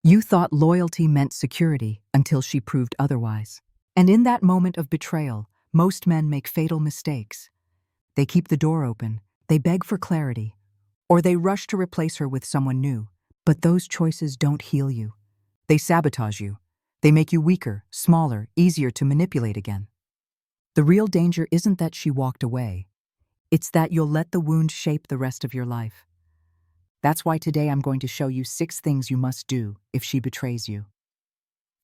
You thought loyalty meant security until she proved otherwise. And in that moment of betrayal, most men make fatal mistakes. They keep the door open, they beg for clarity, or they rush to replace her with someone new. But those choices don't heal you. They sabotage you. They make you weaker, smaller, easier to manipulate again. The real danger isn't that she walked away. It's that you'll let the wound shape the rest of your life. That's why today I'm going to show you 6 things you must do if she betrays you.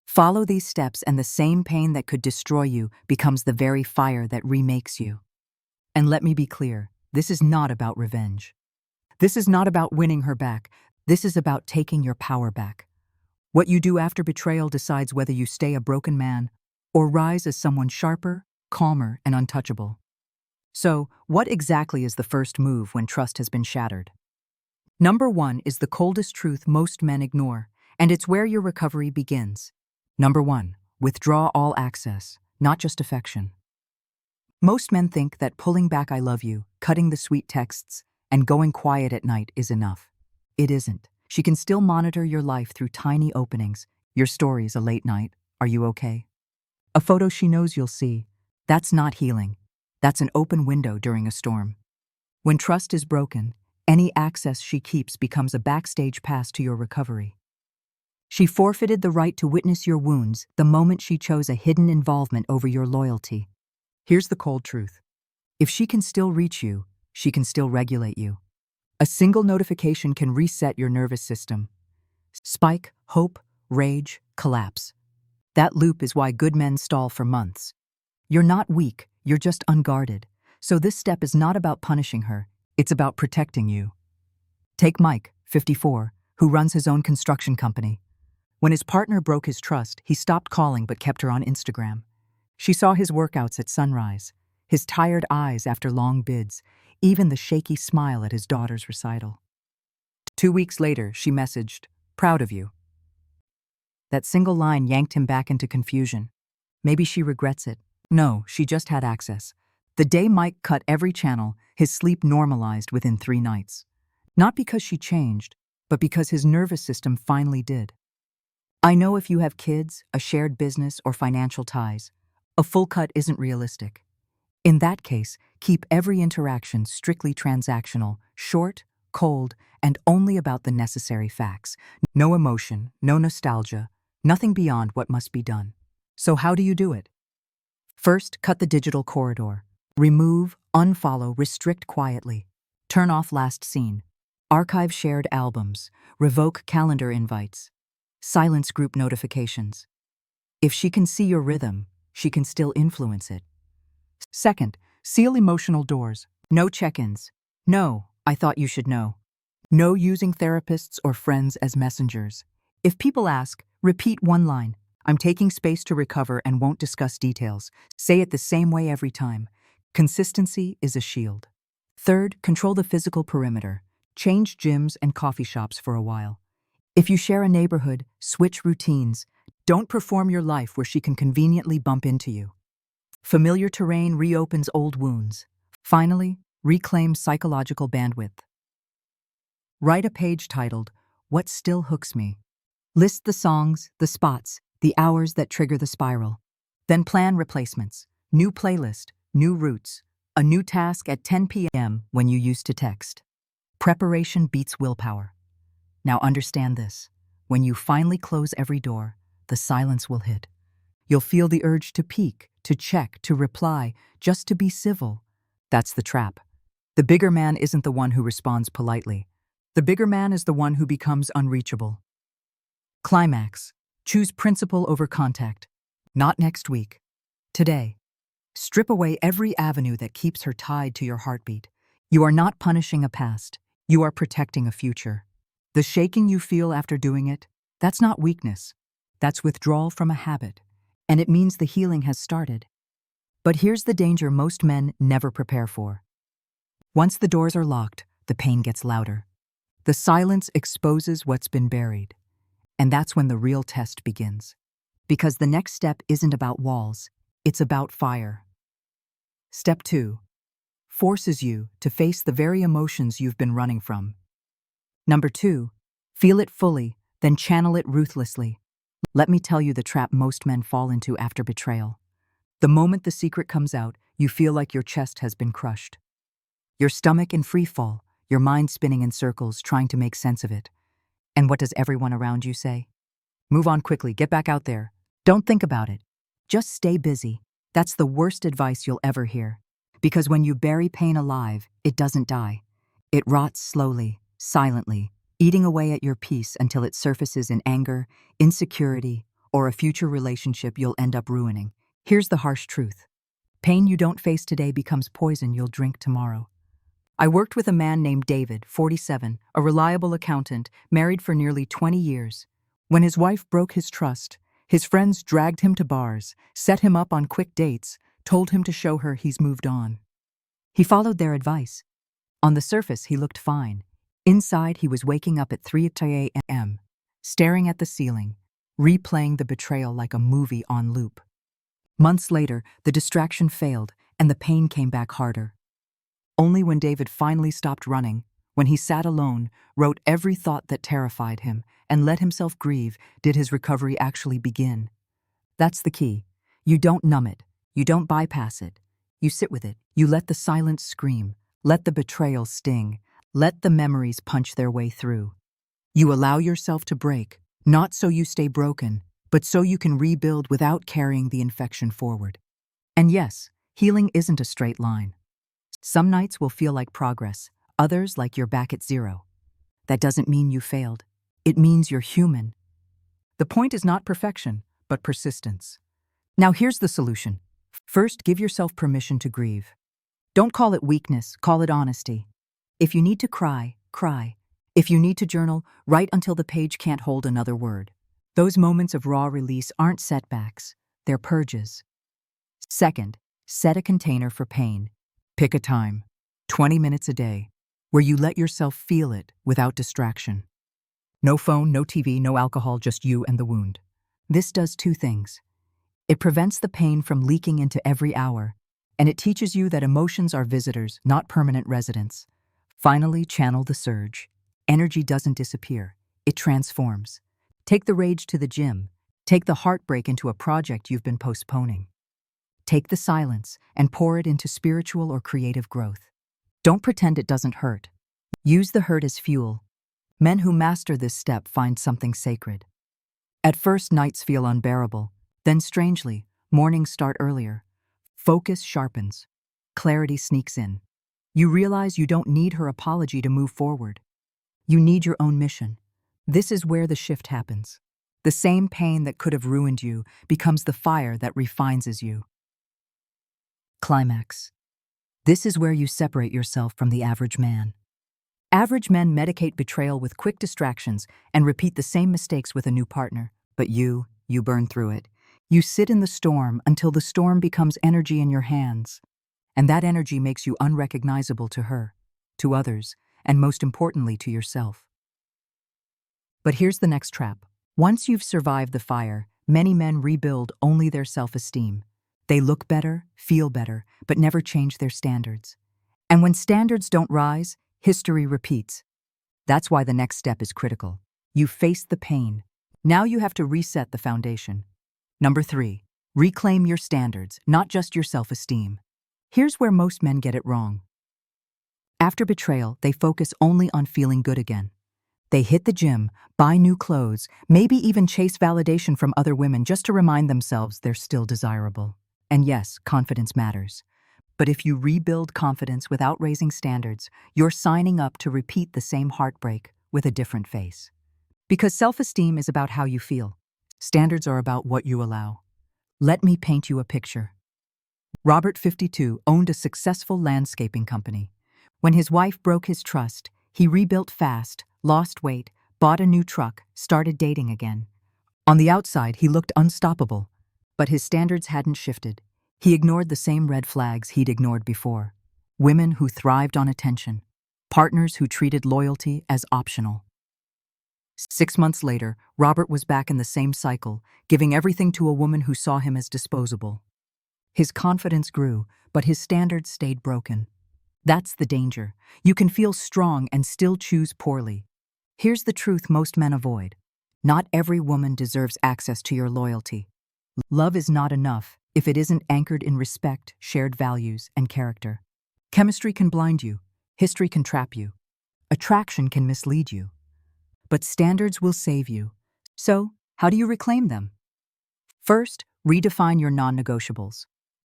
Follow these steps and the same pain that could destroy you becomes the very fire that remakes you. And let me be clear, this is not about revenge. This is not about winning her back. This is about taking your power back. What you do after betrayal decides whether you stay a broken man or rise as someone sharper, calmer, and untouchable. So, what exactly is the first move when trust has been shattered? Number 1 is the coldest truth most men ignore, and it's where your recovery begins. Number 1, withdraw all access, not just affection. Most men think that pulling back "I love you," cutting the sweet texts, and going quiet at night is enough. It isn't. She can still monitor your life through tiny openings. Your stories a late night. Are you okay? A photo she knows you'll see. That's not healing. That's an open window during a storm. When trust is broken, any access she keeps becomes a backstage pass to your recovery. She forfeited the right to witness your wounds the moment she chose a hidden involvement over your loyalty. Here's the cold truth. If she can still reach you, she can still regulate you. A single notification can reset your nervous system. Spike, hope, rage, collapse. That loop is why good men stall for months. You're not weak, you're just unguarded. So this step is not about punishing her, it's about protecting you. Take Mike, 54, who runs his own construction company. When his partner broke his trust, he stopped calling but kept her on Instagram. She saw his workouts at sunrise, his tired eyes after long bids, even the shaky smile at his daughter's recital. 2 weeks later, she messaged, "Proud of you." That single line yanked him back into confusion. Maybe she regrets it. No, she just had access. The day Mike cut every channel, his sleep normalized within 3 nights. Not because she changed, but because his nervous system finally did. I know if you have kids, a shared business, or financial ties, a full cut isn't realistic. In that case, keep every interaction strictly transactional, short, cold, and only about the necessary facts. No emotion, no nostalgia, nothing beyond what must be done. So how do you do it? First, cut the digital corridor. Remove, unfollow, restrict quietly. Turn off last seen. Archive shared albums. Revoke calendar invites. Silence group notifications. If she can see your rhythm, she can still influence it. Second, seal emotional doors. No check-ins. No, "I thought you should know." No using therapists or friends as messengers. If people ask, repeat one line. "I'm taking space to recover and won't discuss details." Say it the same way every time. Consistency is a shield. Third, control the physical perimeter. Change gyms and coffee shops for a while. If you share a neighborhood, switch routines. Don't perform your life where she can conveniently bump into you. Familiar terrain reopens old wounds. Finally, reclaim psychological bandwidth. Write a page titled, "What Still Hooks Me?" List the songs, the spots, the hours that trigger the spiral. Then plan replacements. New playlist, new routes, a new task at 10 p.m. when you used to text. Preparation beats willpower. Now understand this. When you finally close every door, the silence will hit. You'll feel the urge to peek, to check, to reply, just to be civil. That's the trap. The bigger man isn't the one who responds politely. The bigger man is the one who becomes unreachable. Climax. Choose principle over contact. Not next week. Today. Strip away every avenue that keeps her tied to your heartbeat. You are not punishing a past. You are protecting a future. The shaking you feel after doing it, that's not weakness. That's withdrawal from a habit. And it means the healing has started. But here's the danger most men never prepare for. Once the doors are locked, the pain gets louder. The silence exposes what's been buried. And that's when the real test begins. Because the next step isn't about walls, it's about fire. Step 2. Forces you to face the very emotions you've been running from. Number 2. Feel it fully, then channel it ruthlessly. Let me tell you the trap most men fall into after betrayal. The moment the secret comes out, you feel like your chest has been crushed. Your stomach in free fall, your mind spinning in circles, trying to make sense of it. And what does everyone around you say? Move on quickly, get back out there. Don't think about it. Just stay busy. That's the worst advice you'll ever hear. Because when you bury pain alive, it doesn't die. It rots slowly, silently, eating away at your peace until it surfaces in anger, insecurity, or a future relationship you'll end up ruining. Here's the harsh truth. Pain you don't face today becomes poison you'll drink tomorrow. I worked with a man named David, 47, a reliable accountant, married for nearly 20 years. When his wife broke his trust, his friends dragged him to bars, set him up on quick dates, told him to show her he's moved on. He followed their advice. On the surface, he looked fine. Inside, he was waking up at 3 a.m., staring at the ceiling, replaying the betrayal like a movie on loop. Months later, the distraction failed, and the pain came back harder. Only when David finally stopped running, when he sat alone, wrote every thought that terrified him, and let himself grieve, did his recovery actually begin. That's the key. You don't numb it. You don't bypass it. You sit with it. You let the silence scream. Let the betrayal sting. Let the memories punch their way through. You allow yourself to break, not so you stay broken, but so you can rebuild without carrying the infection forward. And yes, healing isn't a straight line. Some nights will feel like progress, others like you're back at zero. That doesn't mean you failed. It means you're human. The point is not perfection, but persistence. Now here's the solution. First, give yourself permission to grieve. Don't call it weakness, call it honesty. If you need to cry, cry. If you need to journal, write until the page can't hold another word. Those moments of raw release aren't setbacks, they're purges. Second, set a container for pain. Pick a time, 20 minutes a day, where you let yourself feel it without distraction. No phone, no TV, no alcohol, just you and the wound. This does two things. It prevents the pain from leaking into every hour, and it teaches you that emotions are visitors, not permanent residents. Finally, channel the surge. Energy doesn't disappear, it transforms. Take the rage to the gym. Take the heartbreak into a project you've been postponing. Take the silence and pour it into spiritual or creative growth. Don't pretend it doesn't hurt. Use the hurt as fuel. Men who master this step find something sacred. At first, nights feel unbearable. Then, strangely, mornings start earlier. Focus sharpens. Clarity sneaks in. You realize you don't need her apology to move forward. You need your own mission. This is where the shift happens. The same pain that could have ruined you becomes the fire that refines you. Climax. This is where you separate yourself from the average man. Average men medicate betrayal with quick distractions and repeat the same mistakes with a new partner. But you burn through it. You sit in the storm until the storm becomes energy in your hands. And that energy makes you unrecognizable to her, to others, and most importantly to yourself. But here's the next trap. Once you've survived the fire, many men rebuild only their self-esteem. They look better, feel better, but never change their standards. And when standards don't rise, history repeats. That's why the next step is critical. You faced the pain. Now you have to reset the foundation. Number 3, reclaim your standards, not just your self-esteem. Here's where most men get it wrong. After betrayal, they focus only on feeling good again. They hit the gym, buy new clothes, maybe even chase validation from other women just to remind themselves they're still desirable. And yes, confidence matters. But if you rebuild confidence without raising standards, you're signing up to repeat the same heartbreak with a different face. Because self-esteem is about how you feel. Standards are about what you allow. Let me paint you a picture. Robert, 52, owned a successful landscaping company. When his wife broke his trust, he rebuilt fast, lost weight, bought a new truck, started dating again. On the outside, he looked unstoppable, but his standards hadn't shifted. He ignored the same red flags he'd ignored before. Women who thrived on attention, partners who treated loyalty as optional. 6 months later, Robert was back in the same cycle, giving everything to a woman who saw him as disposable. His confidence grew, but his standards stayed broken. That's the danger. You can feel strong and still choose poorly. Here's the truth most men avoid. Not every woman deserves access to your loyalty. Love is not enough if it isn't anchored in respect, shared values, and character. Chemistry can blind you. History can trap you. Attraction can mislead you. But standards will save you. So, how do you reclaim them? First, redefine your non-negotiables.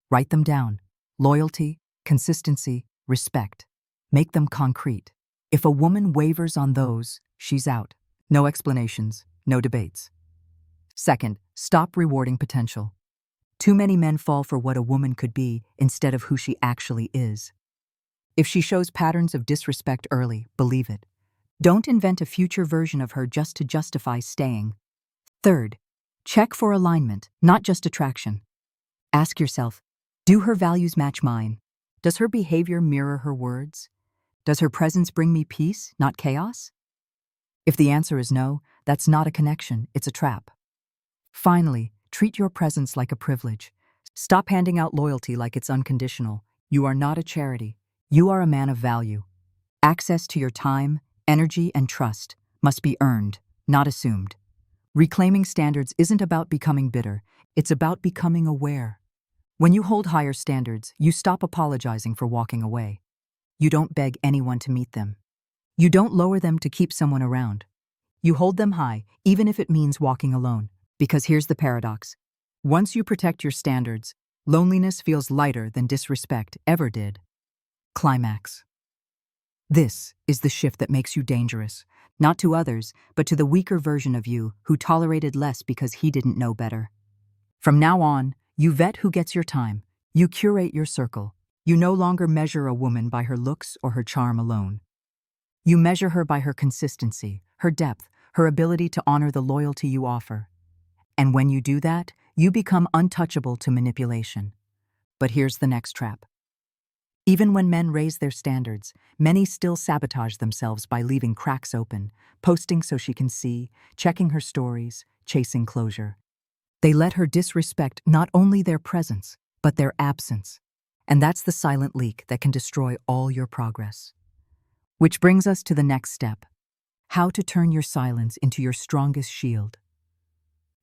Write them down. Loyalty, consistency, respect. Make them concrete. If a woman wavers on those, she's out. No explanations, no debates. Second, stop rewarding potential. Too many men fall for what a woman could be instead of who she actually is. If she shows patterns of disrespect early, believe it. Don't invent a future version of her just to justify staying. Third, check for alignment, not just attraction. Ask yourself, do her values match mine? Does her behavior mirror her words? Does her presence bring me peace, not chaos? If the answer is no, that's not a connection, it's a trap. Finally, treat your presence like a privilege. Stop handing out loyalty like it's unconditional. You are not a charity. You are a man of value. Access to your time, energy, and trust must be earned, not assumed. Reclaiming standards isn't about becoming bitter, it's about becoming aware. When you hold higher standards, you stop apologizing for walking away. You don't beg anyone to meet them. You don't lower them to keep someone around. You hold them high, even if it means walking alone. Because here's the paradox. Once you protect your standards, loneliness feels lighter than disrespect ever did. Climax. This is the shift that makes you dangerous, not to others, but to the weaker version of you who tolerated less because he didn't know better. From now on, you vet who gets your time. You curate your circle. You no longer measure a woman by her looks or her charm alone. You measure her by her consistency, her depth, her ability to honor the loyalty you offer. And when you do that, you become untouchable to manipulation. But here's the next trap. Even when men raise their standards, many still sabotage themselves by leaving cracks open, posting so she can see, checking her stories, chasing closure. They let her disrespect not only their presence, but their absence. And that's the silent leak that can destroy all your progress. Which brings us to the next step. How to turn your silence into your strongest shield.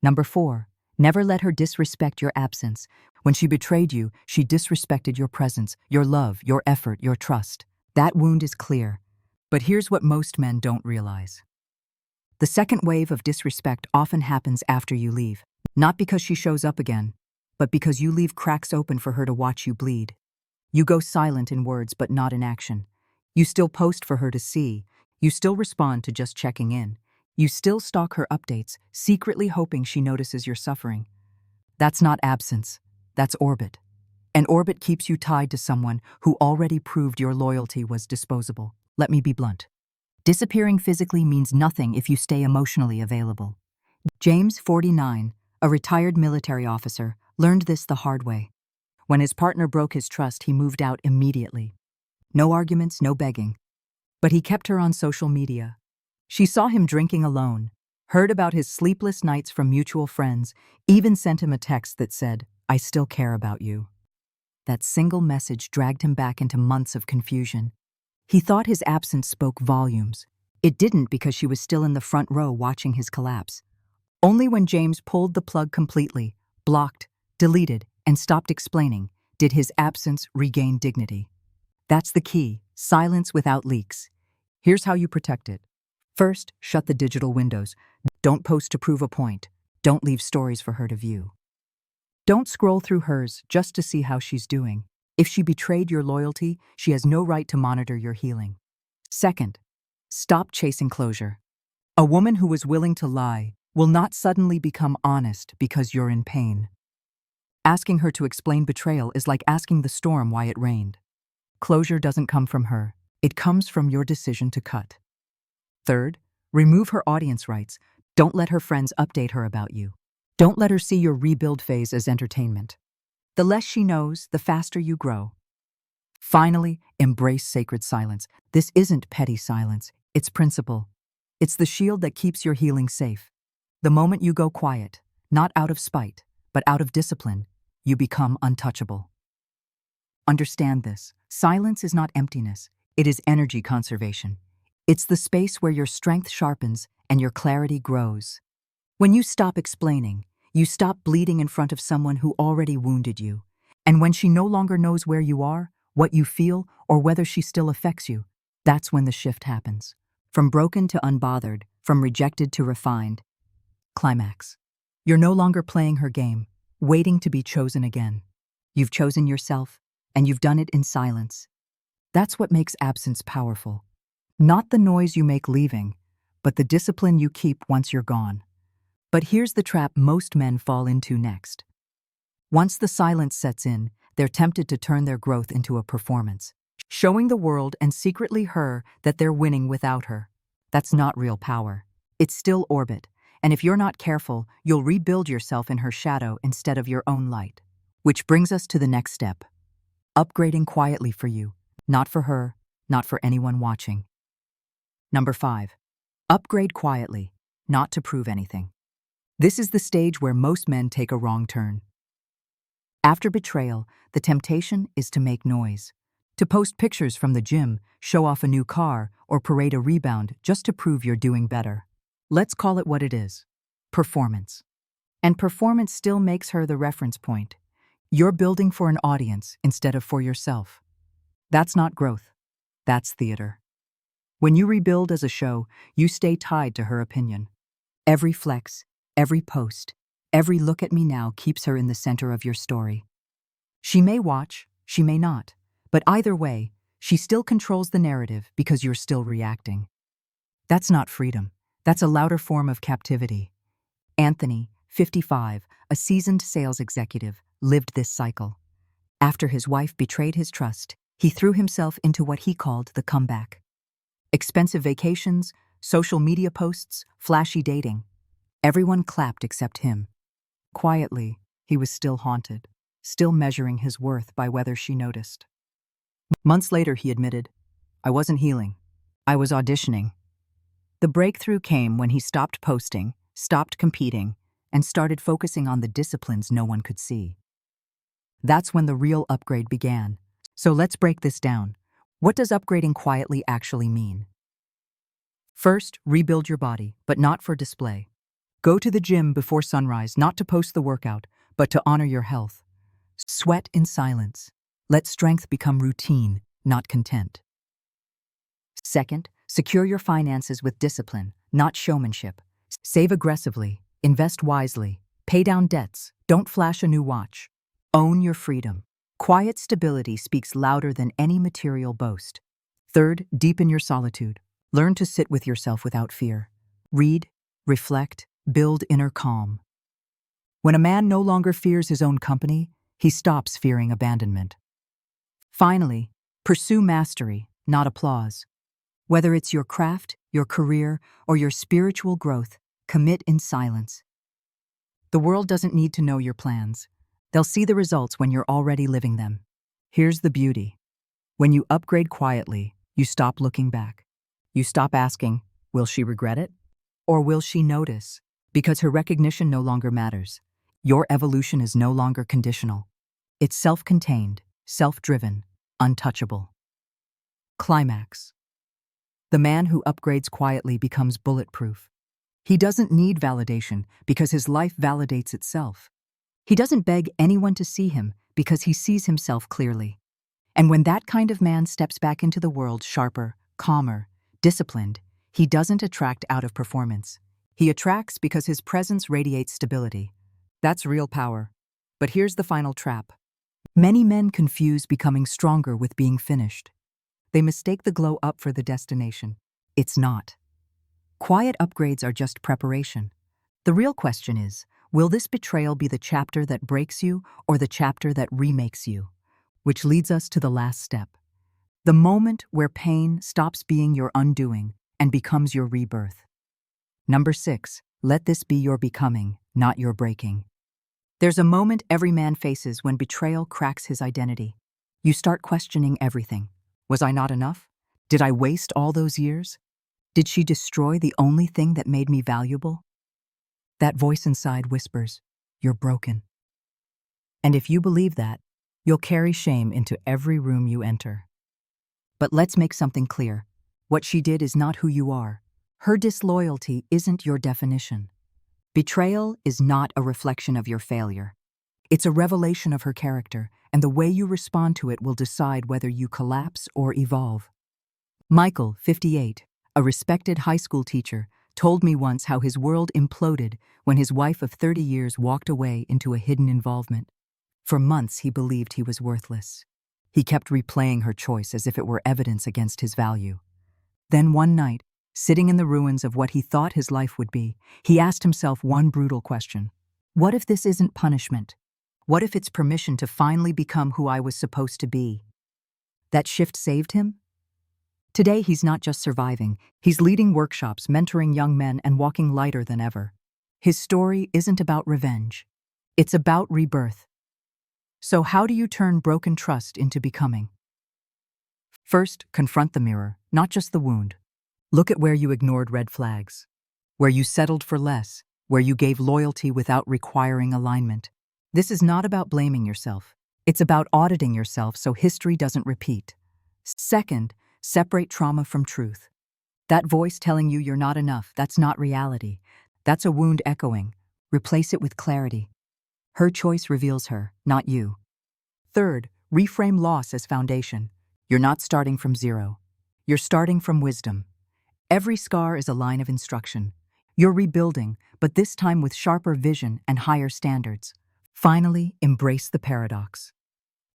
Number 4, never let her disrespect your absence. When she betrayed you, she disrespected your presence, your love, your effort, your trust. That wound is clear. But here's what most men don't realize. The second wave of disrespect often happens after you leave. Not because she shows up again, but because you leave cracks open for her to watch you bleed. You go silent in words but not in action. You still post for her to see. You still respond to just checking in. You still stalk her updates, secretly hoping she notices your suffering. That's not absence. That's orbit. And orbit keeps you tied to someone who already proved your loyalty was disposable. Let me be blunt. Disappearing physically means nothing if you stay emotionally available. James, 49, a retired military officer, learned this the hard way. When his partner broke his trust, he moved out immediately. No arguments, no begging. But he kept her on social media. She saw him drinking alone, heard about his sleepless nights from mutual friends, even sent him a text that said, "I still care about you." That single message dragged him back into months of confusion. He thought his absence spoke volumes. It didn't, because she was still in the front row watching his collapse. Only when James pulled the plug completely, blocked, deleted, and stopped explaining, did his absence regain dignity. That's the key: silence without leaks. Here's how you protect it. First, shut the digital windows. Don't post to prove a point. Don't leave stories for her to view. Don't scroll through hers just to see how she's doing. If she betrayed your loyalty, she has no right to monitor your healing. Second, stop chasing closure. A woman who is willing to lie will not suddenly become honest because you're in pain. Asking her to explain betrayal is like asking the storm why it rained. Closure doesn't come from her. It comes from your decision to cut. Third, remove her audience rights. Don't let her friends update her about you. Don't let her see your rebuild phase as entertainment. The less she knows, the faster you grow. Finally, embrace sacred silence. This isn't petty silence, it's principle. It's the shield that keeps your healing safe. The moment you go quiet, not out of spite, but out of discipline, you become untouchable. Understand this: silence is not emptiness, it is energy conservation. It's the space where your strength sharpens and your clarity grows. When you stop explaining, you stop bleeding in front of someone who already wounded you. And when she no longer knows where you are, what you feel, or whether she still affects you, that's when the shift happens. From broken to unbothered, from rejected to refined. Climax. You're no longer playing her game, waiting to be chosen again. You've chosen yourself, and you've done it in silence. That's what makes absence powerful. Not the noise you make leaving, but the discipline you keep once you're gone. But here's the trap most men fall into next. Once the silence sets in, they're tempted to turn their growth into a performance, showing the world and secretly her that they're winning without her. That's not real power. It's still orbit, and if you're not careful, you'll rebuild yourself in her shadow instead of your own light. Which brings us to the next step. Upgrading quietly for you, not for her, not for anyone watching. Number 5. Upgrade quietly, not to prove anything. This is the stage where most men take a wrong turn. After betrayal, the temptation is to make noise, to post pictures from the gym, show off a new car, or parade a rebound just to prove you're doing better. Let's call it what it is: performance. And performance still makes her the reference point. You're building for an audience instead of for yourself. That's not growth. That's theater. When you rebuild as a show, you stay tied to her opinion. Every flex, every post, every look at me now keeps her in the center of your story. She may watch, she may not, but either way, she still controls the narrative because you're still reacting. That's not freedom. That's a louder form of captivity. Anthony, 55, a seasoned sales executive, lived this cycle. After his wife betrayed his trust, he threw himself into what he called the comeback. Expensive vacations, social media posts, flashy dating. Everyone clapped except him. Quietly, he was still haunted, still measuring his worth by whether she noticed. Months later, he admitted, "I wasn't healing. I was auditioning." The breakthrough came when he stopped posting, stopped competing, and started focusing on the disciplines no one could see. That's when the real upgrade began. So let's break this down. What does upgrading quietly actually mean? First, rebuild your body, but not for display. Go to the gym before sunrise, not to post the workout, but to honor your health. Sweat in silence. Let strength become routine, not content. Second, secure your finances with discipline, not showmanship. Save aggressively, invest wisely, pay down debts, don't flash a new watch. Own your freedom. Quiet stability speaks louder than any material boast. Third, deepen your solitude. Learn to sit with yourself without fear. Read, reflect, build inner calm. When a man no longer fears his own company, he stops fearing abandonment. Finally, pursue mastery, not applause. Whether it's your craft, your career, or your spiritual growth, commit in silence. The world doesn't need to know your plans. They'll see the results when you're already living them. Here's the beauty. When you upgrade quietly, you stop looking back. You stop asking, will she regret it? Or will she notice? Because her recognition no longer matters. Your evolution is no longer conditional. It's self-contained, self-driven, untouchable. Climax. The man who upgrades quietly becomes bulletproof. He doesn't need validation because his life validates itself. He doesn't beg anyone to see him because he sees himself clearly. And when that kind of man steps back into the world sharper, calmer, disciplined, he doesn't attract out of performance. He attracts because his presence radiates stability. That's real power. But here's the final trap. Many men confuse becoming stronger with being finished. They mistake the glow up for the destination. It's not. Quiet upgrades are just preparation. The real question is, will this betrayal be the chapter that breaks you or the chapter that remakes you? Which leads us to the last step. The moment where pain stops being your undoing and becomes your rebirth. Number 6, let this be your becoming, not your breaking. There's a moment every man faces when betrayal cracks his identity. You start questioning everything. Was I not enough? Did I waste all those years? Did she destroy the only thing that made me valuable? That voice inside whispers, you're broken. And if you believe that, you'll carry shame into every room you enter. But let's make something clear. What she did is not who you are. Her disloyalty isn't your definition. Betrayal is not a reflection of your failure. It's a revelation of her character, and the way you respond to it will decide whether you collapse or evolve. Michael, 58, a respected high school teacher, told me once how his world imploded when his wife of 30 years walked away into a hidden involvement. For months, he believed he was worthless. He kept replaying her choice as if it were evidence against his value. Then one night, sitting in the ruins of what he thought his life would be, he asked himself one brutal question. What if this isn't punishment? What if it's permission to finally become who I was supposed to be? That shift saved him? Today, he's not just surviving. He's leading workshops, mentoring young men, and walking lighter than ever. His story isn't about revenge. It's about rebirth. So how do you turn broken trust into becoming? First, confront the mirror, not just the wound. Look at where you ignored red flags, where you settled for less, where you gave loyalty without requiring alignment. This is not about blaming yourself. It's about auditing yourself so history doesn't repeat. Second, separate trauma from truth. That voice telling you you're not enough, that's not reality. That's a wound echoing. Replace it with clarity. Her choice reveals her, not you. Third, reframe loss as foundation. You're not starting from zero. You're starting from wisdom. Every scar is a line of instruction. You're rebuilding, but this time with sharper vision and higher standards. Finally, embrace the paradox.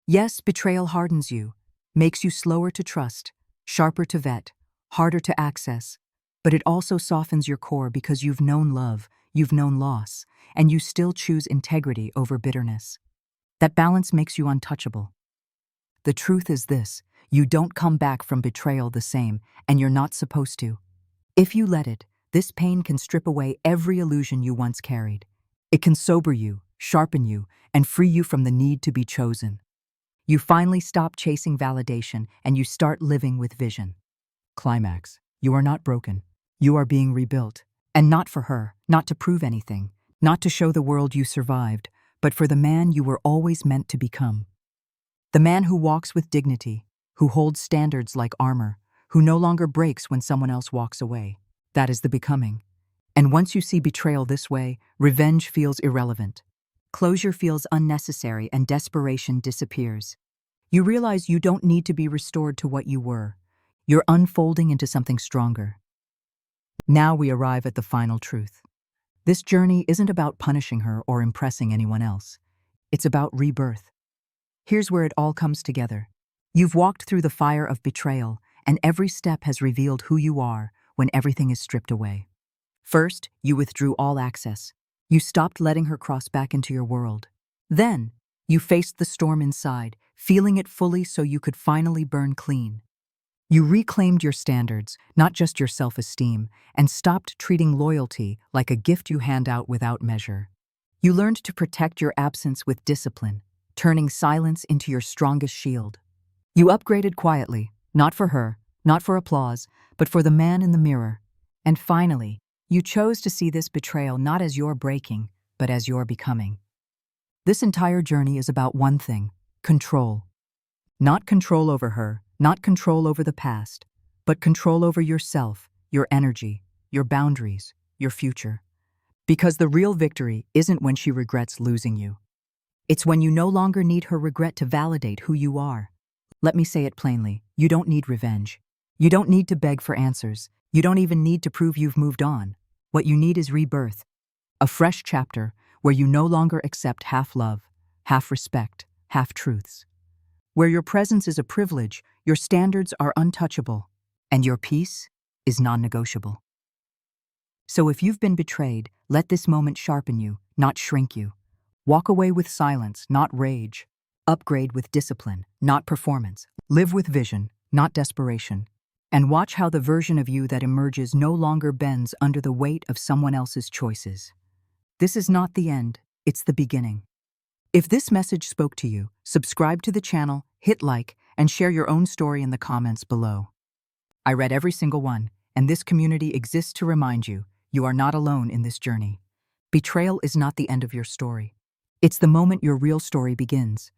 Yes, betrayal hardens you, makes you slower to trust, sharper to vet, harder to access, but it also softens your core because you've known love, you've known loss, and you still choose integrity over bitterness. That balance makes you untouchable. The truth is this: you don't come back from betrayal the same, and you're not supposed to. If you let it, this pain can strip away every illusion you once carried. It can sober you, sharpen you, and free you from the need to be chosen. You finally stop chasing validation, and you start living with vision. Climax: you are not broken. You are being rebuilt. And not for her, not to prove anything, not to show the world you survived, but for the man you were always meant to become. The man who walks with dignity, who holds standards like armor, who no longer breaks when someone else walks away. That is the becoming. And once you see betrayal this way, revenge feels irrelevant. Closure feels unnecessary, and desperation disappears. You realize you don't need to be restored to what you were. You're unfolding into something stronger. Now we arrive at the final truth. This journey isn't about punishing her or impressing anyone else. It's about rebirth. Here's where it all comes together. You've walked through the fire of betrayal, and every step has revealed who you are when everything is stripped away. First, you withdrew all access. You stopped letting her cross back into your world. Then, you faced the storm inside, feeling it fully so you could finally burn clean. You reclaimed your standards, not just your self-esteem, and stopped treating loyalty like a gift you hand out without measure. You learned to protect your absence with discipline, turning silence into your strongest shield. You upgraded quietly, not for her, not for applause, but for the man in the mirror. And finally, you chose to see this betrayal not as your breaking, but as your becoming. This entire journey is about one thing: control. Not control over her, not control over the past, but control over yourself, your energy, your boundaries, your future. Because the real victory isn't when she regrets losing you. It's when you no longer need her regret to validate who you are. Let me say it plainly: you don't need revenge. You don't need to beg for answers. You don't even need to prove you've moved on. What you need is rebirth. A fresh chapter where you no longer accept half love, half respect, half truths. Where your presence is a privilege, your standards are untouchable, and your peace is non-negotiable. So if you've been betrayed, let this moment sharpen you, not shrink you. Walk away with silence, not rage. Upgrade with discipline, not performance. Live with vision, not desperation. And watch how the version of you that emerges no longer bends under the weight of someone else's choices. This is not the end, it's the beginning. If this message spoke to you, subscribe to the channel, hit like, and share your own story in the comments below. I read every single one, and this community exists to remind you, you are not alone in this journey. Betrayal is not the end of your story. It's the moment your real story begins.